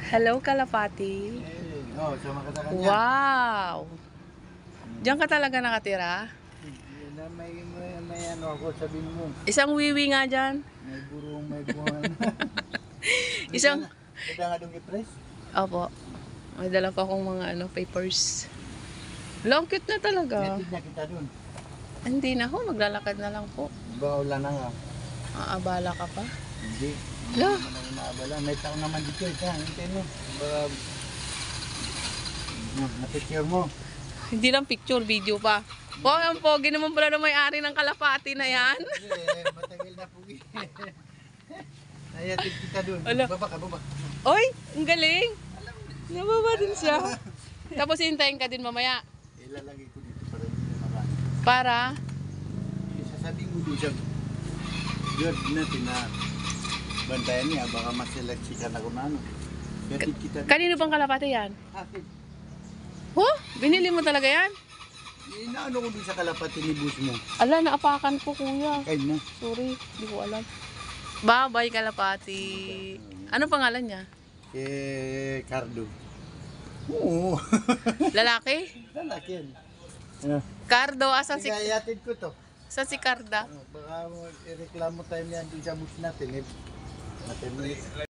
Hello, Kalapati. Oh, sama ka sa kanya. Wow! Diyan ka talaga nakatira? May ano ako, sabihin mo. Isang wiwi nga dyan. May burong, may buwan. Isang... Kita nga doon i-press. Opo. May dala pa akong mga papers. Long cute na talaga. Netid na kita doon. Hindi na ho, maglalakad na lang po. Bawala na nga. Aabala ka pa. Hindi. La. Hindi naman naabala. May tao naman dito. Hintayin mo. Baka... Na-picture mo. Hindi lang picture, video pa. Po, ang pogi naman pala na may-ari ng Kalapati na yan. Matagal na po. Nayatid kita doon. Ala. Baba ka, baba. Oy, ang galing. Nababa din siya. Tapos hintayin ka din mamaya. Ilalagay ko dito para hindi na makain. Para? Sasabihin mo doon siya. Yun natin na bantayan niya. Baka maseleksikan ako na ano. Yatid kita doon. Kanino bang Kalapati yan? Akin. Oh, binili mo talaga yan? Inaano ko doon sa Kalapati ni boss mo. Ala, naapakan ko kuya. Kain na. Sorry, hindi ko alam. Bye-bye Kalapati. Ano pangalan niya? Cardo. Oo. Lalaki? Lalaki yan. Cardo, asan si... Yatid ko to. Sa si Carda? Baka i-reklamo tayo niyan doon sa boss natin.